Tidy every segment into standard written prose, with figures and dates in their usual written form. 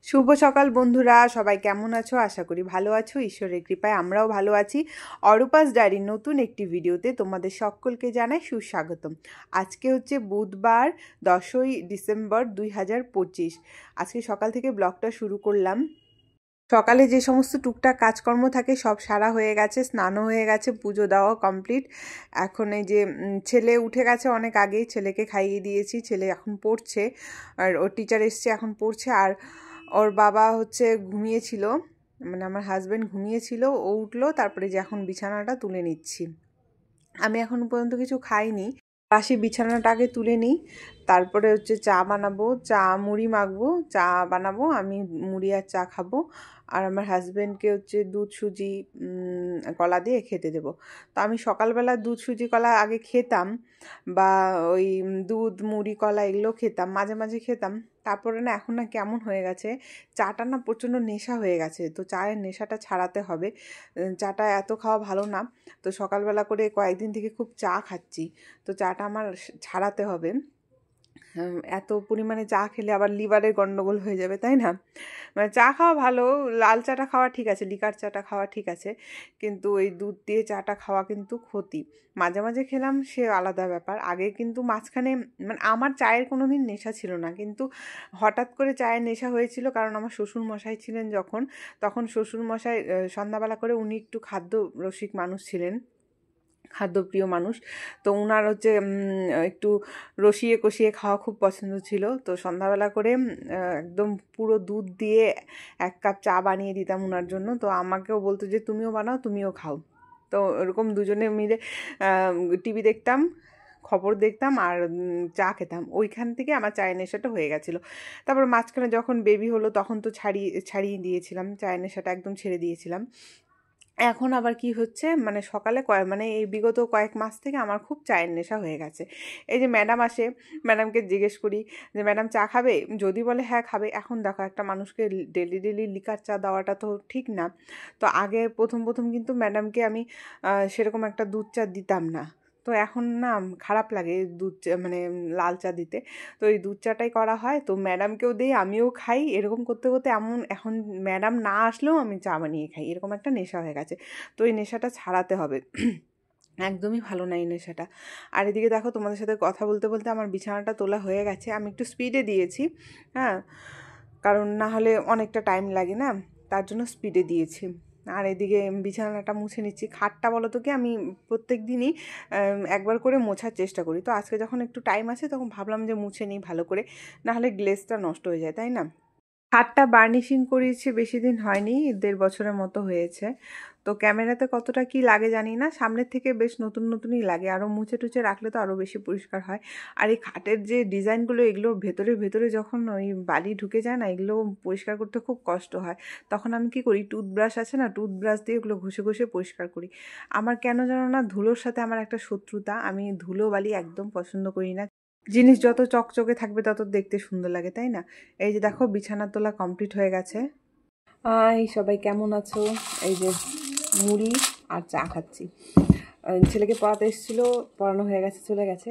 শুভ সকাল বন্ধুরা, সবাই কেমন আছো? আশা করি ভালো আছো। ঈশ্বরের কৃপায় আমরাও ভালো আছি। অরূপাস ডায়েরির নতুন একটি ভিডিওতে তোমাদের সকলকে জানাই সুস্বাগতম। আজকে হচ্ছে বুধবার 10ই ডিসেম্বর 2025। আজকে সকাল থেকে ব্লগটা শুরু করলাম। সকালে যে সমস্ত টুকটাক কাজকর্ম থাকে সব সারা হয়ে গেছে, স্নানও হয়ে গেছে, পুজো দেওয়া কমপ্লিট। এখন এই যে ছেলে উঠে গেছে অনেক আগেই, ছেলেকে খাইয়ে দিয়েছি। ছেলে এখন পড়ছে, আর ওর টিচার এসছে, এখন পড়ছে। আর ওর বাবা হচ্ছে ঘুমিয়েছিল, মানে আমার হাজব্যান্ড ঘুমিয়েছিল, ও উঠলো। তারপরে যে এখন বিছানাটা তুলে নিচ্ছি। আমি এখন পর্যন্ত কিছু খাইনি, পাশে বিছানাটা আগে তুলে নিই, তারপরে হচ্ছে চা বানাবো, মুড়ি মাখবো, চা বানাবো। আমি মুড়ি আর চা খাবো, আর আমার হাজব্যান্ডকে হচ্ছে দুধ সুজি কলা দিয়ে খেতে দেবো। তো আমি সকালবেলা দুধ সুজি কলা আগে খেতাম, বা ওই দুধ মুড়ি কলা এগুলো খেতাম, মাঝে মাঝে খেতাম। তারপরে না এখন না কেমন হয়ে গেছে, চাটা না প্রচণ্ড নেশা হয়ে গেছে। তো চায়ের নেশাটা ছাড়াতে হবে, চাটা এত খাওয়া ভালো না। তো সকালবেলা করে কয়েকদিন থেকে খুব চা খাচ্ছি, তো চাটা আমার ছাড়াতে হবে। এত পরিমাণে চা খেলে আবার লিভারের গন্ডগোল হয়ে যাবে, তাই না? মানে চা খাওয়া ভালো, লাল চাটা খাওয়া ঠিক আছে, লিকার চাটা খাওয়া ঠিক আছে, কিন্তু ওই দুধ দিয়ে চাটা খাওয়া কিন্তু ক্ষতি। মাঝে মাঝে খেলাম, সে আলাদা ব্যাপার। আগে কিন্তু মাঝখানে মানে আমার চায়ের কোনো দিন নেশা ছিল না, কিন্তু হঠাৎ করে চায়ের নেশা হয়েছিল, কারণ আমার শ্বশুরমশাই ছিলেন যখন, তখন শ্বশুরমশাই সন্ধ্যাবেলা করে, উনি একটু খাদ্য রসিক মানুষ ছিলেন, খাদ্যপ্রিয় মানুষ। তো উনার হচ্ছে একটু রসিয়ে কষিয়ে খাওয়া খুব পছন্দ ছিল। তো সন্ধ্যাবেলা করে একদম পুরো দুধ দিয়ে 1 কাপ চা বানিয়ে দিতাম উনার জন্য। তো আমাকেও বলতো যে তুমিও বানাও, তুমিও খাও। তো এরকম দুজনে মিলে টিভি দেখতাম, খবর দেখতাম, আর চা খেতাম। ওইখান থেকে আমার চায়ের নেশাটা হয়ে গেছিলো। তারপর মাঝখানে যখন বেবি হলো তখন তো ছাড়িয়ে দিয়েছিলাম, চায়ের নেশাটা একদম ছেড়ে দিয়েছিলাম। এখন আবার কি হচ্ছে, মানে সকালে মানে এই বিগত কয়েক মাস থেকে আমার খুব চায়ের নেশা হয়ে গেছে। এই যে ম্যাডাম আসে, ম্যাডামকে জিজ্ঞেস করি যে ম্যাডাম চা খাবে, যদি বলে হ্যাঁ খাবে। এখন দেখো, একটা মানুষকে ডেলি ডেলি লিকার চা দেওয়াটা তো ঠিক না। তো আগে প্রথম প্রথম কিন্তু ম্যাডামকে আমি সেরকম একটা দুধ চা দিতাম না। তো এখন না খারাপ লাগে দুধ চা, মানে লাল চা দিতে। তো এই দুধ চাটাই করা হয়, তো ম্যাডামকেও দিই, আমিও খাই। এরকম করতে করতে এখন ম্যাডাম না আসলেও আমি চা বানিয়ে খাই, এরকম একটা নেশা হয়ে গেছে। তো এই নেশাটা ছাড়াতে হবে। একদমই ভালো না এই নেশাটা। আর এদিকে দেখো, তোমাদের সাথে কথা বলতে বলতে আমার বিছানাটা তোলা হয়ে গেছে। আমি একটু স্পিডে দিয়েছি, হ্যাঁ, কারণ না হলে অনেকটা টাইম লাগে না, তার জন্য স্পিডে দিয়েছি। আর এদিকে বিছানাটা মুছে নিচ্ছি। খাটটা বলো তো কি, আমি প্রত্যেক দিনই একবার করে মোছার চেষ্টা করি। তো আজকে যখন একটু টাইম আছে, তখন ভাবলাম যে মুছে নিই ভালো করে, না হলে গ্লেজটা নষ্ট হয়ে যায়, তাই না? খাটটা বার্নিশিং করিয়েছি, বেশি দিন হয়নি, 1.5 বছরের মতো হয়েছে। তো ক্যামেরাতে কতটা কি লাগে জানি না, সামনের থেকে বেশ নতুন নতুনই লাগে। আরও মুছে টুছে রাখলে তো আরও বেশি পরিষ্কার হয়। আর এই খাটের যে ডিজাইনগুলো, এগুলো ভেতরে ভেতরে যখন ওই বালি ঢুকে যায় না, এগুলো পরিষ্কার করতে খুব কষ্ট হয়। তখন আমি কি করি, টুথব্রাশ আছে না, টুথব্রাশ দিয়ে এগুলো ঘষে ঘষে পরিষ্কার করি। আমার কেন জানো না, ধুলোর সাথে আমার একটা শত্রুতা, আমি ধুলো বালি একদম পছন্দ করি না। জিনিস যত চকচকে থাকবে তত দেখতে সুন্দর লাগে, তাই না? এই যে দেখো, বিছানা তোলা কমপ্লিট হয়ে গেছে। এই সবাই কেমন আছো? এই যে মুড়ি আর চা খাচ্ছি। ছেলেকে পড়াতে এসেছিলো, পড়ানো হয়ে গেছে, চলে গেছে।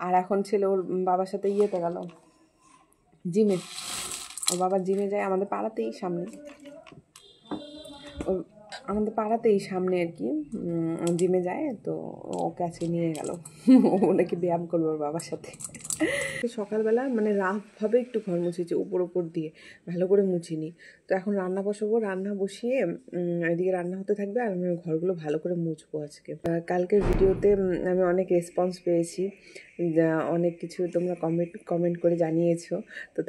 আর এখন ছেলে ওর বাবার সাথে ইয়েতে গেল, জিমে। ওর বাবা জিমে যায় আমাদের পাড়াতেই সামনে, আর কি জিমে যায়। তো ওকে আজকে নিয়ে গেল, ও নাকি ব্যায়াম করবে ওর বাবার সাথে। সকালবেলা মানে রাফভাবে একটু ঘর মুছেছি, উপর দিয়ে ভালো করে মুছিনি। তো এখন রান্না বসাবো, রান্না বসিয়ে এদিকে রান্না হতে থাকবে, আর আমি ঘরগুলো ভালো করে মুছবো আজকে। কালকের ভিডিওতে আমি অনেক রেসপন্স পেয়েছি, অনেক কিছু তোমরা কমেন্ট করে জানিয়েছো। তো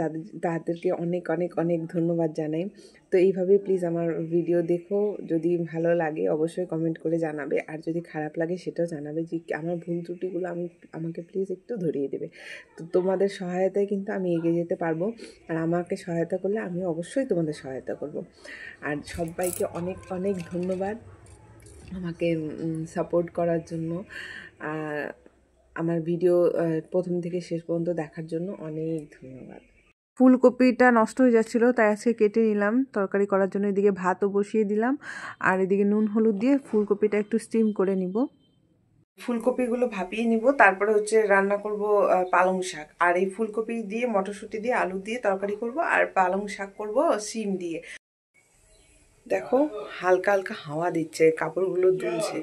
তাদেরকে অনেক অনেক অনেক ধন্যবাদ জানাই। তো এইভাবে প্লিজ আমার ভিডিও দেখো, যদি ভালো লাগে অবশ্যই কমেন্ট করে জানাবে, আর যদি খারাপ লাগে সেটাও জানাবে, যে আমার ভুল ত্রুটিগুলো আমাকে প্লিজ একটু ধরিয়ে দেবে। তো তোমাদের সহায়তায় কিন্তু আমি এগিয়ে যেতে পারবো, আর আমাকে সহায়তা করলে আমি অবশ্যই তোমাদের সহায়তা করব। আর সবাইকে অনেক অনেক ধন্যবাদ আমাকে সাপোর্ট করার জন্য, আর আমার ভিডিও প্রথম থেকে শেষ পর্যন্ত দেখার জন্য অনেক ধন্যবাদ। ফুলকপিটা নষ্ট হয়ে যাচ্ছিলো, তাই আজকে কেটে নিলাম তরকারি করার জন্য। এদিকে ভাতও বসিয়ে দিলাম, আর এদিকে নুন হলুদ দিয়ে ফুলকপিটা একটু স্টিম করে নিব। ফুলকপিগুলো ভাপিয়ে নিব, তারপরে হচ্ছে রান্না করব পালং শাক। আর এই ফুলকপি দিয়ে মটরশুঁটি দিয়ে আলু দিয়ে তরকারি করব, আর পালং শাক করব শিম দিয়ে। দেখো হালকা হালকা হাওয়া দিচ্ছে, কাপড়গুলো দুলছে।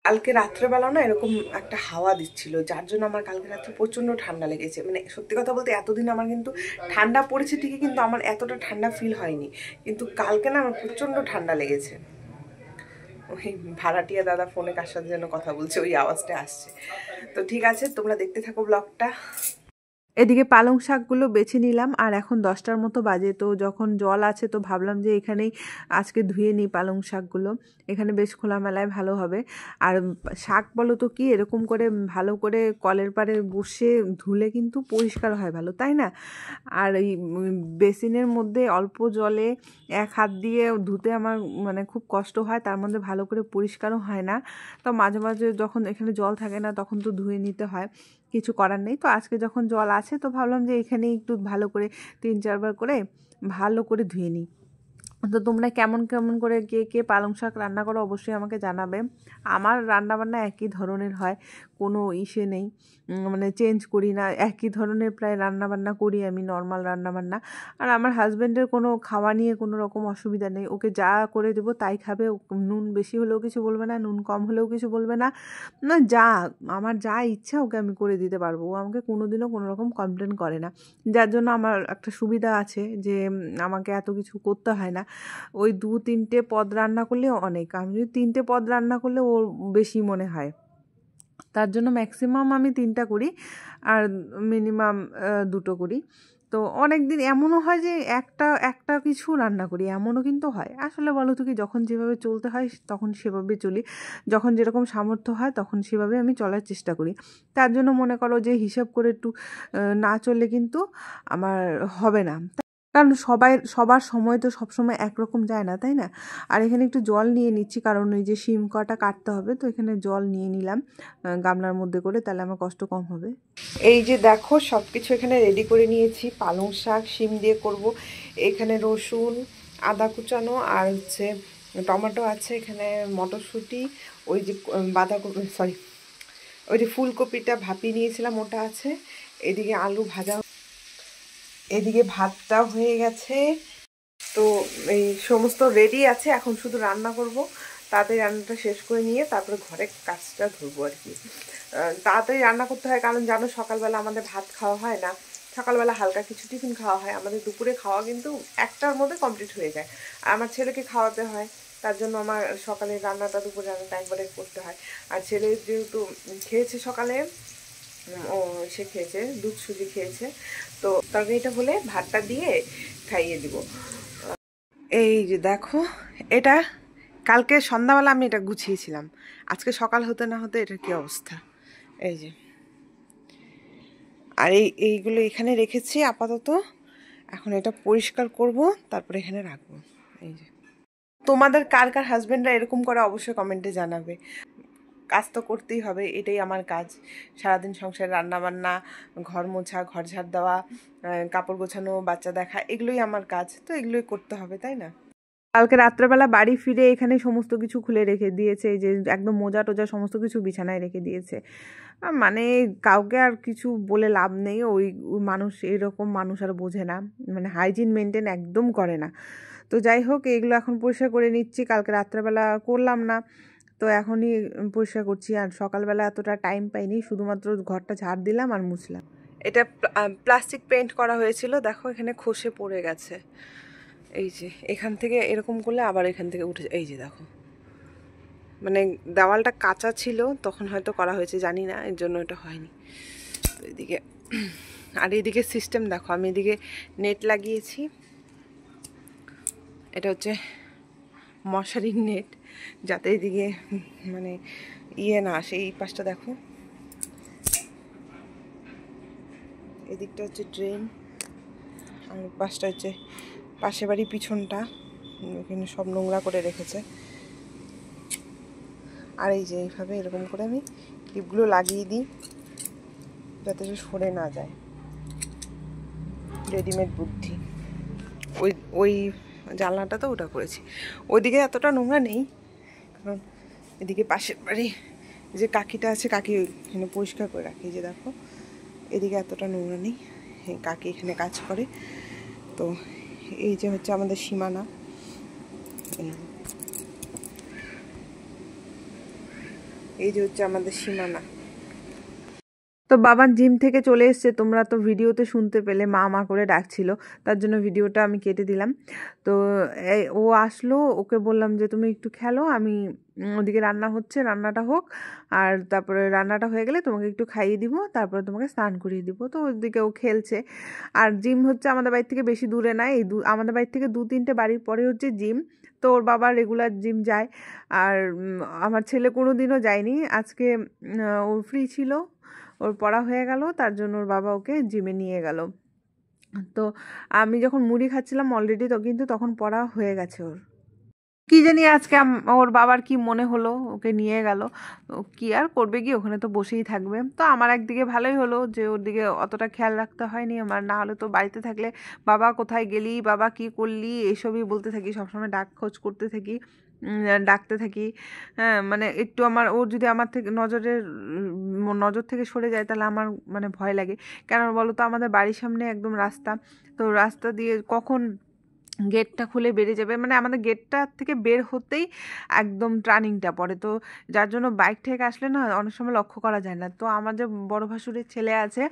কালকে রাত্রেবেলা না এরকম একটা হাওয়া দিচ্ছিল, যার জন্য আমার কালকে রাত্রে প্রচন্ড ঠান্ডা লেগেছে। মানে সত্যি কথা বলতে এতদিন আমার কিন্তু ঠান্ডা পড়েছে ঠিকই, কিন্তু আমার এতটা ঠান্ডা ফিল হয়নি। কিন্তু কালকে না আমার প্রচন্ড ঠান্ডা লেগেছে। ওই ভাড়াটিয়া দাদা ফোনে কার সাথে যেন কথা বলছে, ওই আওয়াজটা আসছে। তো ঠিক আছে, তোমরা দেখতে থাকো ব্লগটা। এদিকে পালং শাকগুলো বেছে নিলাম, আর এখন 10টার মতো বাজে। তো যখন জল আছে তো ভাবলাম যে এখানেই আজকে ধুয়ে নিই পালং শাকগুলো, এখানে বেশ খোলামেলায় ভালো হবে। আর শাক বলো তো কি, এরকম করে ভালো করে কলের পাড়ে বসে ধুলে কিন্তু পরিষ্কার হয় ভালো, তাই না? আর এই বেসিনের মধ্যে অল্প জলে এক হাত দিয়ে ধুতে আমার মানে খুব কষ্ট হয়, তার মধ্যে ভালো করে পরিষ্কারও হয় না। তো মাঝে মাঝে যখন এখানে জল থাকে না তখন তো ধুয়ে নিতে হয়, কিছু করার নেই। তো আজকে যখন জল আছে তো ভাবলাম যে এখানেই একটু ভালো করে 3-4 বার করে ভালো করে ধুয়ে নিই। তো তোমরা কেমন কেমন করে কে কে পালং শাক রান্না করো অবশ্যই আমাকে জানাবে। আমার রান্নাবান্না একই ধরনের হয়, কোনো ইসে নেই, মানে চেঞ্জ করি না, একই ধরনের প্রায় রান্নাবান্না করি আমি, নর্মাল রান্নাবান্না। আর আমার হাজব্যান্ডের কোনো খাওয়া নিয়ে কোনো রকম অসুবিধা নেই, ওকে যা করে দেবো তাই খাবে। নুন বেশি হলেও কিছু বলবে না, নুন কম হলেও কিছু বলবে না। না, যা আমার যা ইচ্ছা ওকে আমি করে দিতে পারবো, ও আমাকে কোনোদিনও কোনো রকম কমপ্লেন করে না। যার জন্য আমার একটা সুবিধা আছে যে আমাকে এত কিছু করতে হয় না। ওই 2-3টে পদ রান্না করলে অনেক, আমি যদি 3টে পদ রান্না করলে ওর বেশি মনে হয়। তার জন্য ম্যাক্সিমাম আমি 3টা করি, আর মিনিমাম 2টো করি। তো অনেক দিন এমনও হয় যে একটা কিছু রান্না করি, এমনও কিন্তু হয়। আসলে বলো তো কি, যখন যেভাবে চলতে হয় তখন সেভাবে চলি, যখন যেরকম সামর্থ্য হয় তখন সেভাবে আমি চলার চেষ্টা করি। তার জন্য মনে করো যে হিসাব করে একটু না চললে কিন্তু আমার হবে না, কারণ সবার সময় তো সবসময় একরকম যায় না, তাই না? আর এখানে একটু জল নিয়ে নিচ্ছি, কারণ ওই যে শিম কটা কাটতে হবে, তো এখানে জল নিয়ে নিলাম গামলার মধ্যে করে, তাহলে আমার কষ্ট কম হবে। এই যে দেখো সব কিছু এখানে রেডি করে নিয়েছি, পালং শাক শিম দিয়ে করব। এখানে রসুন, আদা কুচানো, আর হচ্ছে টমেটো আছে, এখানে মটরশুঁটি, ওই যে বাঁধাকপি, সরি ওই যে ফুলকপিটা ভাপিয়ে নিয়েছিলাম ওটা আছে, এদিকে আলু ভাজা, এদিকে ভাতটা হয়ে গেছে। তো এই সমস্ত রেডি আছে, এখন শুধু রান্না করব। তাড়াতাড়ি রান্নাটা শেষ করে নিয়ে তারপরে ঘরে কাজটা ধরবো আর কি। তাড়াতাড়ি রান্না করতে হয়, কারণ জানো সকালবেলা আমাদের ভাত খাওয়া হয় না, সকালবেলা হালকা কিছু টিফিন খাওয়া হয়, আমাদের দুপুরে খাওয়া কিন্তু 1টার মধ্যে কমপ্লিট হয়ে যায়। আর আমার ছেলেকে খাওয়াতে হয়, তার জন্য আমার সকালে রান্নাটা দুপুরে রান্নাটা একবারে করতে হয়। আর ছেলে যেহেতু খেয়েছে সকালে, ও সে খেয়েছে দুধ সুজি খেয়েছে, তো তরকারিটা হলে ভাতটা দিয়ে খাইয়ে দিব। এই যে দেখো, এটা কালকে সন্ধ্যাবেলা আমি এটা গুছিয়েছিলাম, আজকে সকাল হতে না হতে এটার কি অবস্থা। এই যে, আর এইগুলো এখানে রেখেছি আপাতত, এখন এটা পরিষ্কার করব, তারপরে এখানে রাখবো। এই যে, তোমাদের কার কার হাজবেন্ডরা এরকম করে অবশ্যই কমেন্টে জানাবে। কাজ তো করতেই হবে, এটাই আমার কাজ। সারাদিন সংসারে রান্না বান্না, ঘর মোছা, ঘর ঝাড় দেওয়া, কাপড় গোছানো, বাচ্চা দেখা, এগুলোই আমার কাজ, তো এগুলোই করতে হবে, তাই না? কালকে রাত্রেবেলা বাড়ি ফিরে এখানে সমস্ত কিছু খুলে রেখে দিয়েছে, এই যে একদম মোজা টোজা সমস্ত কিছু বিছানায় রেখে দিয়েছে। মানে কাউকে আর কিছু বলে লাভ নেই, ওই মানুষ এরকম মানুষ আর বোঝে না, মানে হাইজিন মেনটেন একদম করে না। তো যাই হোক, এগুলো এখন পরিষ্কার করে নিচ্ছি, কালকে রাত্রেবেলা করলাম না, তো এখনই পরিষ্কার করছি। আর সকালবেলা এতটা টাইম পাইনি, শুধুমাত্র ঘরটা ঝাড় দিলাম আর মুছলাম। এটা প্লাস্টিক পেইন্ট করা হয়েছিল, দেখো এখানে খসে পড়ে গেছে। এই যে এখান থেকে এরকম করলে আবার এখান থেকে উঠে, এই যে দেখো, মানে দেওয়ালটা কাঁচা ছিল তখন হয়তো করা হয়েছে, জানি না, এর জন্য এটা হয়নি। তো এদিকে, আর এদিকে সিস্টেম দেখো, আমি এদিকে নেট লাগিয়েছি, এটা হচ্ছে মশারির নেট, যাতে এদিকে মানে ইয়ে না আসে। এই পাশটা দেখো, এদিকটা হচ্ছে ড্রেন, আর পাশটা হচ্ছে পাশে বাড়ি পিছনটা, এখানে সব নোংরা করে রেখেছে। আর এই যে এইভাবে এরকম করে আমি ক্লিপগুলো লাগিয়ে দিই, যাতে সরে না যায়। রেডিমেড বুদ্ধি, ওই জানলাটা তো ওটা করেছি। ওইদিকে এতটা নোংরা নেই, কারণ এদিকে পাশের বাড়ি যে কাকিটা আছে, কাকি এখানে পরিষ্কার করে রাখে। যে দেখো এদিকে এতটা নোংরা নেই, কাকি এখানে কাজ করে। তো এই যে হচ্ছে আমাদের সীমানা, এই যে হচ্ছে আমাদের সীমানা। তো বাবান জিম থেকে চলে এসছে, তোমরা তো ভিডিওতে শুনতে পেলে মা মা করে ডাকছিল, তার জন্য ভিডিওটা আমি কেটে দিলাম। তো ও আসলো, ওকে বললাম যে তুমি একটু খেলো, আমি ওদিকে রান্না হচ্ছে, রান্নাটা হোক, আর তারপরে রান্নাটা হয়ে গেলে তোমাকে একটু খাইয়ে দিব, তারপরে তোমাকে স্নান করিয়ে দিব। তো ওদিকে ও খেলছে। আর জিম হচ্ছে আমাদের বাড়ি থেকে বেশি দূরে না, এই আমাদের বাড়ি থেকে 2-3টে বাড়ির পরে হচ্ছে জিম। তো ওর বাবা রেগুলার জিম যায়, আর আমার ছেলে কোনো দিনও যায়নি। আজকে ও ফ্রি ছিল, ওর পড়া হয়ে গেল, তার জন্য ওর বাবা ওকে জিমে নিয়ে গেল। তো আমি যখন মুড়ি খাচ্ছিলাম অলরেডি, তো কিন্তু তখন পড়া হয়ে গেছে ওর। কি জানি আজকে ওর বাবার কি মনে হলো, ওকে নিয়ে গেল। কি আর করবে, কি ওখানে তো বসেই থাকবে। তো আমার একদিকে ভালোই হলো যে ওর দিকে অতটা খেয়াল রাখতে হয়নি আমার, না হলে তো বাড়িতে থাকলে বাবা কোথায় গেলি, বাবা কি করলি, এইসবই বলতে থাকি, সবসময় ডাক খোঁজ করতে থাকি, ডাকতে থাকি। হ্যাঁ, মানে একটু আমার ওর যদি আমার থেকে নজর থেকে সরে যায়, তাহলে আমার মানে ভয় লাগে। কেন বলো তো, আমাদের বাড়ির সামনে একদম রাস্তা, তো রাস্তা দিয়ে কখন গেটটা খুলে বেরিয়ে যাবে, মানে আমাদের গেটটা থেকে বের হতেই একদম টার্নিংটা পড়ে। তো যার জন্য বাইক থেকে আসলে না অনেক সময় লক্ষ্য করা যায় না। তো আমার যে বড় ভাসুরের ছেলে আছে,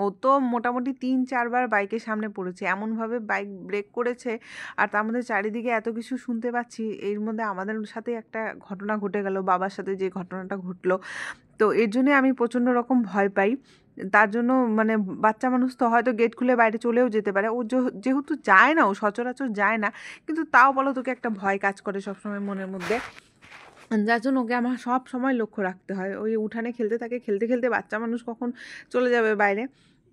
ও তো মোটামুটি 3-4বার বাইকের সামনে পড়েছে, এমনভাবে বাইক ব্রেক করেছে। আর তা আমাদের চারিদিকে এত কিছু শুনতে পাচ্ছি, এর মধ্যে আমাদের সাথে একটা ঘটনা ঘটে গেল, বাবার সাথে যে ঘটনাটা ঘটলো। তো এর জন্যে আমি প্রচণ্ড রকম ভয় পাই। তার জন্য মানে বাচ্চা মানুষ তো হয়তো গেট খুলে বাইরে চলেও যেতে পারে, ও যেহেতু যায় না, ও সচরাচর যায় না, কিন্তু তাও বলো তোকে একটা ভয় কাজ করে সবসময় মনের মধ্যে। যার জন্য ওকে আমার সব সময় লক্ষ্য রাখতে হয়। ওই উঠানে খেলতে থাকে, খেলতে খেলতে বাচ্চা মানুষ কখন চলে যাবে বাইরে,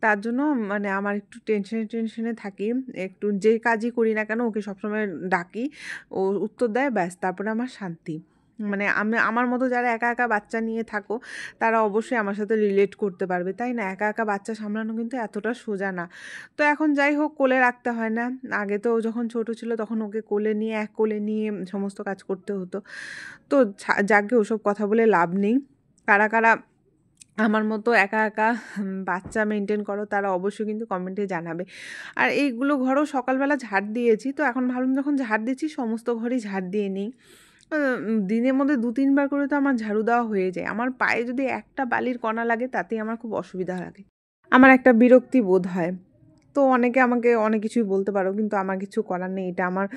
তার জন্য মানে আমার একটু টেনশনে থাকি। একটু যে কাজই করি না কেন ওকে সবসময় ডাকি, ও উত্তর দেয়, ব্যাস তারপরে আমার শান্তি। মানে আমার মতো যারা একা একা বাচ্চা নিয়ে থাকো, তারা অবশ্যই আমার সাথে রিলেট করতে পারবে, তাই না? একা একা বাচ্চা সামলানো কিন্তু এতটা সোজা না। তো এখন যাই হোক, কোলে রাখতে হয় না। আগে তো যখন ছোট ছিল তখন ওকে কোলে নিয়ে এক কোলে নিয়ে সমস্ত কাজ করতে হতো। তো যাকে ওসব কথা বলে লাভ নেই। কারা কারা আমার মতো একা একা বাচ্চা মেনটেন করো, তারা অবশ্যই কিন্তু কমেন্টে জানাবে। আর এইগুলো ঘরও সকালবেলা ঝাড় দিয়েছি, তো এখন ভাবলাম যখন ঝাড় দিচ্ছি সমস্ত ঘরই ঝাড় দিয়ে নিই। দিনের মধ্যে 2-3বার করে তো আমার ঝাড়ু দেওয়া হয়ে যায়। আমার পায়ে যদি একটা বালির কণা লাগে, তাতেই আমার খুব অসুবিধা লাগে, আমার একটা বিরক্তি বোধ হয়। তো অনেকে আমাকে অনেক কিছুই বলতে পারো, কিন্তু আমার কিছু করার নেই, এটা আমার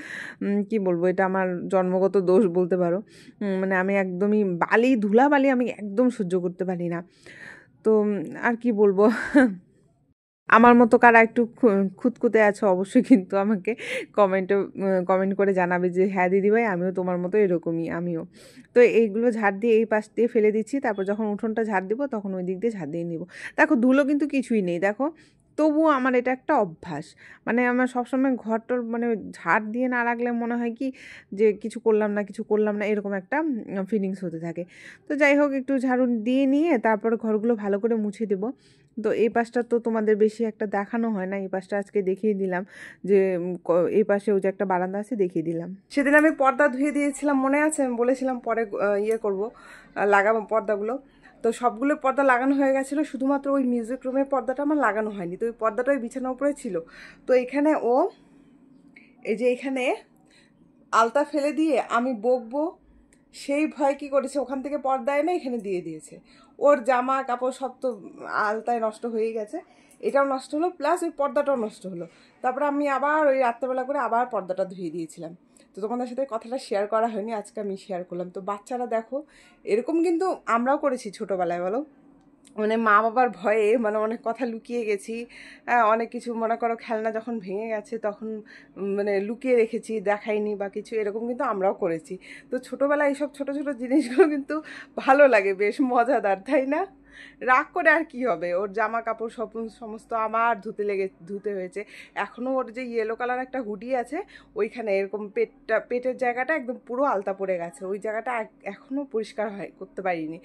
কি বলবো, এটা আমার জন্মগত দোষ বলতে পারো। মানে আমি একদমই ধুলাবালি আমি একদম সহ্য করতে পারি না। তো আর কি বলবো, আমার মতো কারা একটু খুঁতখুঁতে আছো, অবশ্যই কিন্তু আমাকে কমেন্ট করে জানাবে যে হ্যাঁ দিদিভাই, আমিও তোমার মতো এরকমই, আমিও। তো এইগুলো ঝাড় দিয়ে এই পাশ দিয়ে ফেলে দিচ্ছি, তারপর যখন উঠোনটা ঝাড় দিব তখন ওই দিক দিয়ে ঝাড় দিয়ে নিব। দেখো ধুলো কিন্তু কিছুই নেই, দেখো, তবুও আমার এটা একটা অভ্যাস। মানে আমার সবসময় ঘরটার মানে ঝাড় দিয়ে না রাখলে মনে হয় কি যে কিছু করলাম না এরকম একটা ফিলিংস হতে থাকে। তো যাই হোক, একটু ঝাড়ু দিয়ে নিয়ে তারপর ঘরগুলো ভালো করে মুছে দেবো। তো এই পাশটা তো তোমাদের বেশি একটা দেখানো হয় না, এই পাশটা আজকে দেখিয়ে দিলাম যে এই পাশেও যে একটা বারান্দা আছে দেখিয়ে দিলাম। সেদিন আমি পর্দা ধুয়ে দিয়েছিলাম, মনে আছে? আমি বলেছিলাম পরে ইয়ে করব, লাগাবো পর্দাগুলো। তো সবগুলো পর্দা লাগানো হয়ে গেছিলো, শুধুমাত্র ওই মিউজিক রুমের পর্দাটা আমার লাগানো হয়নি। তো ওই পর্দাটা ওই বিছানার উপরে ছিল। তো এখানে এই যে এখানে আলতা ফেলে দিয়ে আমি বকবো, সেই ভয় কি করেছে, ওখান থেকে পর্দা এনে এখানে দিয়ে দিয়েছে। ওর জামা কাপড় সব তো আলতায় নষ্ট হয়ে গেছে, এটাও নষ্ট হলো, প্লাস ওই পর্দাটাও নষ্ট হলো। তারপরে আমি আবার ওই রাত্রেবেলা করে আবার পর্দাটা ধুয়ে দিয়েছিলাম। তো তোমাদের সাথে কথাটা শেয়ার করা হয়নি, আজকে আমি শেয়ার করলাম। তো বাচ্চারা দেখো, এরকম কিন্তু আমরাও করেছি ছোটোবেলায়, বলো, মানে মা বাবার ভয়ে মানে অনেক কথা লুকিয়ে গেছি। অনেক কিছু মনে করো, খেলনা যখন ভেঙে গেছে তখন মানে লুকিয়ে রেখেছি, দেখাইনি বা কিছু, এরকম কিন্তু আমরাও করেছি। তো ছোটোবেলায় এইসব ছোটো ছোটো জিনিসগুলো কিন্তু ভালো লাগে, বেশ মজাদার, তাই না? রাগ করে আর কি হবে, ওর জামা কাপড় সমস্ত আমার ধুতে হয়েছে। এখনও ওর যে ইয়েলো কালার একটা হুডি আছে, ওইখানে এরকম পেটের জায়গাটা একদম পুরো আলতা পড়ে গেছে, ওই জায়গাটা এখনও পরিষ্কার করতে পারিনি।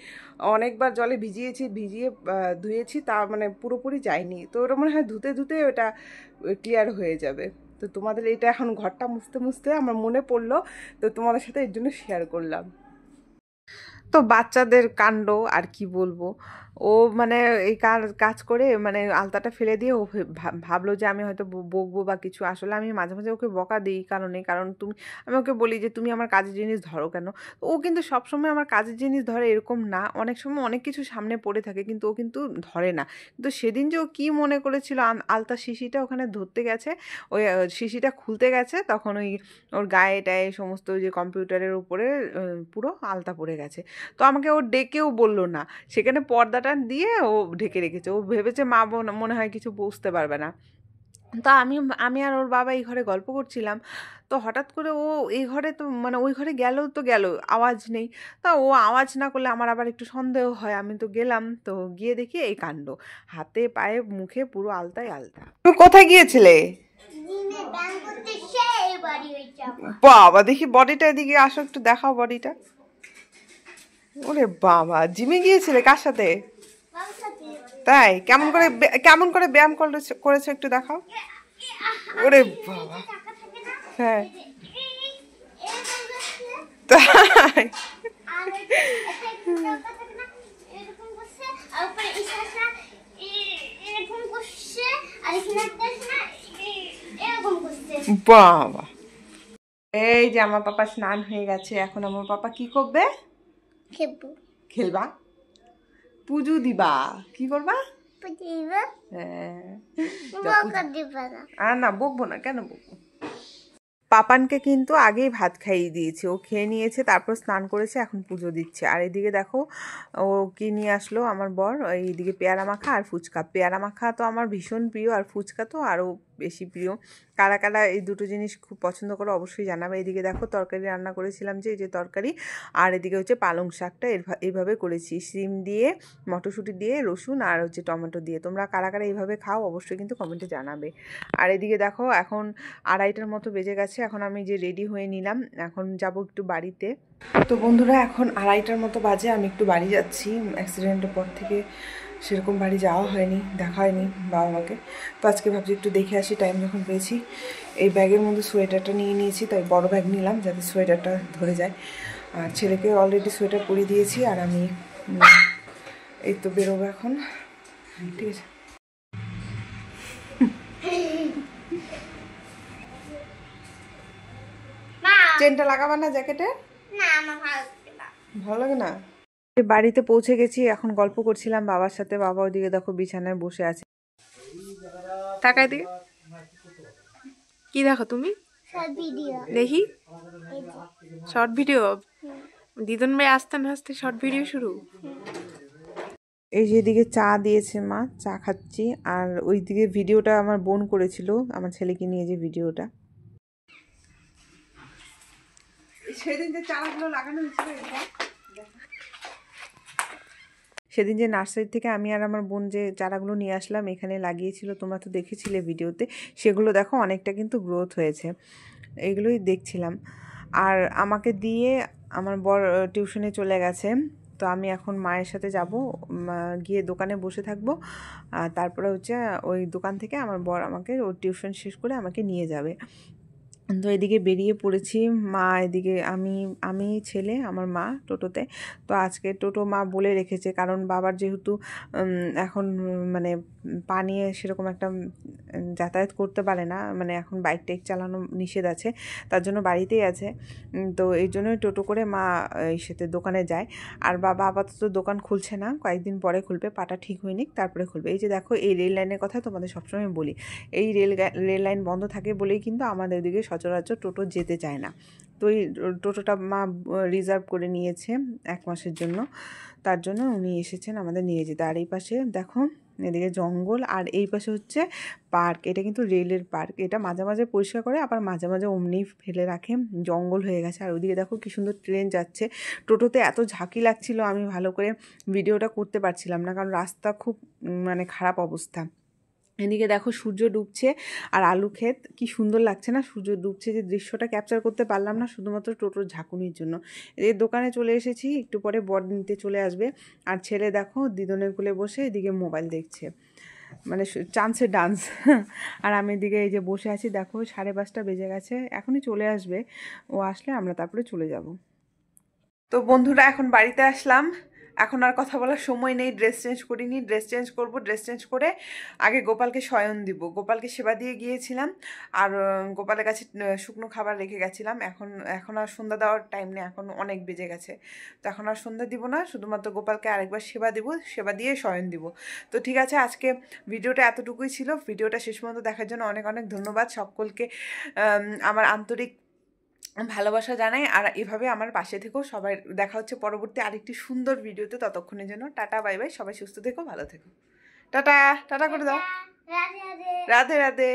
অনেকবার জলে ভিজিয়ে ধুয়েছি, তা মানে পুরোপুরি যায়নি। তো ওটা মনে হয় ধুতে ধুতে ওটা ক্লিয়ার হয়ে যাবে। তো তোমাদের এটা এখন ঘরটা মুছতে মুছতে আমার মনে পড়লো, তো তোমাদের সাথে এর জন্য শেয়ার করলাম। তো বাচ্চাদের কাণ্ড আর কি বলবো, ও মানে এই কাজ করে মানে আলতাটা ফেলে দিয়ে ও ভাবলো যে আমি হয়তো বকবো বা কিছু। আসলে আমি মাঝে মাঝে ওকে বকা দিই কারণ আমি ওকে বলি যে তুমি আমার কাজের জিনিস ধরো কেন। তো ও কিন্তু সবসময় আমার কাজের জিনিস ধরে এরকম না, অনেক সময় অনেক কিছু সামনে পড়ে থাকে কিন্তু ও কিন্তু ধরে না। কিন্তু সেদিন যে ও কী মনে করেছিল আলতা শিশিটা ওখানে ধরতে গেছে, ওই শিশিটা খুলতে গেছে, তখন ওর গায়ে টায়ে সমস্ত ওই যে কম্পিউটারের উপরে পুরো আলতা পড়ে গেছে। তো আমাকে ও ডেকেও বললো না, সেখানে পর্দাটা দিয়ে ও ঢেকে রেখেছে। ও ভেবেছে মা বোন মনে হয় কিছু বুঝতে পারবে না। তা আমি আর ওর বাবা এই ঘরে গল্প করছিলাম, তো হঠাৎ করে ও এই ঘরে তো মানে ওই ঘরে গেল আওয়াজ নেই। তা ও আওয়াজ না করলে আমার আবার একটু সন্দেহ হয়, আমি তো গেলাম, তো গিয়ে দেখি এই কাণ্ড, হাতে পায়ে মুখে পুরো আলতায় আলতা। তুমি কোথায় গিয়েছিলে? বাবা দেখি বডিটা, এদিকে আসো একটু দেখাও বডিটা। ওরে বাবা, জিমে গিয়েছিলে কার সাথে? তাই? কেমন করে ব্যায়াম করেছো একটু দেখাও। ওরে বাবা, হ্যাঁ তাই? বাবা, এই যে আমার পাপা স্নান হয়ে গেছে, এখন আমার পাপা কি করবে? খেলবা, পুজো দিবা, কি করবা? আর না বকবো না, কেন বকবো? পাপানকে কিন্তু আগেই ভাত খাইয়ে দিয়েছে, ও খেয়ে নিয়েছে, তারপর স্নান করেছে, এখন পুজো দিচ্ছে। আর এদিকে দেখো ও কি নিয়ে আসলো আমার বর, এইদিকে পেয়ারা মাখা আর ফুচকা। পেয়ারা মাখা তো আমার ভীষণ প্রিয়, আর ফুচকা তো আরও বেশি প্রিয়। কারা কারা এই দুটো জিনিস খুব পছন্দ করে অবশ্যই জানাবে। এদিকে দেখো তরকারি রান্না করেছিলাম, যে এই যে তরকারি, আর এদিকে হচ্ছে পালং শাকটা এইভাবে করেছি, শিম দিয়ে, মটরশুঁটি দিয়ে, রসুন আর হচ্ছে টমেটো দিয়ে। তোমরা কারা কারা এইভাবে খাও অবশ্যই কিন্তু কমেন্টে জানাবে। আর এদিকে দেখো এখন 2:30টার মতো বেজে গেছে, এখন আমি যে রেডি হয়ে নিলাম, এখন যাব একটু বাড়িতে। তো বন্ধুরা এখন 2:30টার মতো বাজে, আমি একটু বাড়ি যাচ্ছি। অ্যাক্সিডেন্টের পর থেকে সেরকম বাড়ি যাওয়া হয়নি, দেখা হয়নি বাবা মাকে, তো আজকে ভাবছি একটু দেখে আসি টাইম যখন পেয়েছি। এই ব্যাগের মধ্যে সোয়েটারটা নিয়ে নিয়েছি, তাই বড় ব্যাগ নিলাম যাতে সোয়েটারটা ধরে যায়। আর ছেলেকে অলরেডি সোয়েটার পরিয়ে দিয়েছি, আর আমি এই তো বেরোবো এখন, ঠিক আছে। চেনটা লাগাবা না জ্যাকেটে? না, আমার ভালো লাগে না। বাড়িতে পৌঁছে গেছি, এখন গল্প করছিলাম বাবার সাথে। বাবা ওদিকে দেখো বিছানায় বসে আছে। তাকাই দিকে, কি দেখো তুমি? দেখি শর্ট ভিডিও। দিদুন ভাই আস্তে আস্তে শর্ট ভিডিও শুরু। এই যে এদিকে চা দিয়েছে মা, চা খাচ্ছি। আর ওইদিকে ভিডিওটা আমার বোন করেছিল আমার ছেলেকে নিয়ে, যে ভিডিওটা সেদিন যে চারাগুলো লাগানো হয়েছিল, সেদিন যে নার্সারি থেকে আমি আর আমার বোন যে চারাগুলো নিয়ে আসলাম এখানে লাগিয়েছিল, তোমরা তো দেখেছিলে ভিডিওতে, সেগুলো দেখো অনেকটা কিন্তু গ্রোথ হয়েছে, এইগুলোই দেখছিলাম। আর আমাকে দিয়ে আমার বর টিউশনে চলে গেছে, তো আমি এখন মায়ের সাথে যাব, গিয়ে দোকানে বসে থাকবো। তারপরে হচ্ছে ওই দোকান থেকে আমার বর আমাকে ওর টিউশন শেষ করে আমাকে নিয়ে যাবে। তো এদিকে বেরিয়ে পড়েছি, মা এদিকে, আমি ছেলে, আমার মা টোটোতে। তো আজকে টোটো মা বলে রেখেছে, কারণ বাবার যেহেতু এখন মানে পা নিয়ে সেরকম একটা যাতায়াত করতে পারে না, মানে এখন বাইক টাইক চালানো নিষেধ আছে, তার জন্য বাড়িতেই আছে। তো এই জন্যই টোটো করে মা এই সাথে দোকানে যায়। আর বাবা আপাতত দোকান খুলছে না, কয়েকদিন পরে খুলবে, পাটা ঠিক হয়নি তারপরে খুলবে। এই যে দেখো এই রেল লাইনের কথা তোমাদের সবসময় বলি, এই রেল লাইন বন্ধ থাকে বলেই কিন্তু আমাদের দিকে সচরাচর টোটো যেতে চায় না। তো এই টোটোটা মা রিজার্ভ করে নিয়েছে 1 মাসের জন্য, তার জন্য উনি এসেছেন আমাদের নিয়ে যেতে। আর এই পাশে দেখো এদিকে জঙ্গল, আর এই পাশে হচ্ছে পার্ক, এটা কিন্তু রেলের পার্ক, এটা মাঝে মাঝে পরিষ্কার করে আবার মাঝে মাঝে অমনি ফেলে রাখে, জঙ্গল হয়ে গেছে। আর ওইদিকে দেখো কি সুন্দর ট্রেন যাচ্ছে। টোটোতে এত ঝাঁকি লাগছিল, আমি ভালো করে ভিডিওটা করতে পারছিলাম না, কারণ রাস্তা খুব মানে খারাপ অবস্থা। এদিকে দেখো সূর্য ডুবছে, আর আলু ক্ষেত, কি সুন্দর লাগছে না সূর্য ডুবছে, যে দৃশ্যটা ক্যাপচার করতে পারলাম না শুধুমাত্র টোটোর ঝাঁকুনির জন্য। এর দোকানে চলে এসেছি, একটু পরে বর নিতে চলে আসবে। আর ছেলে দেখো দিদনের কোলে বসে এদিকে মোবাইল দেখছে। মানে চান্সে ডান্স। আর আমি এদিকে এই যে বসে আছি, দেখো 5:30 বেজে গেছে, এখনই চলে আসবে। ও আসলে আমরা তারপরে চলে যাব। তো বন্ধুরা এখন বাড়িতে আসলাম, এখন আর কথা বলার সময় নেই। ড্রেস চেঞ্জ করিনি, ড্রেস চেঞ্জ করব। ড্রেস চেঞ্জ করে আগে গোপালকে শয়ন দিব, গোপালকে সেবা দিয়ে গিয়েছিলাম। আর গোপালের কাছে শুকনো খাবার রেখে গেছিলাম। এখন আর সন্ধ্যা দেওয়ার টাইম নেই, এখন অনেক বেজে গেছে। তো এখন আর সন্ধ্যা দিব না, শুধুমাত্র গোপালকে আরেকবার সেবা দিব, সেবা দিয়ে শয়ন দিব। তো ঠিক আছে, আজকে ভিডিওটা এতটুকুই ছিল। ভিডিওটা শেষ পর্যন্ত দেখার জন্য অনেক অনেক ধন্যবাদ সকলকে। আমার আন্তরিক ভালোবাসা জানাই, আর এভাবে আমার পাশে থেকেও সবাই। দেখা হচ্ছে পরবর্তী আরেকটি সুন্দর ভিডিওতে, ততক্ষণের জন্য টাটা বাই বাই। সবাই সুস্থ থেকো, ভালো থেকো। টাটা টাটা করে দাও। রাধে রাধে।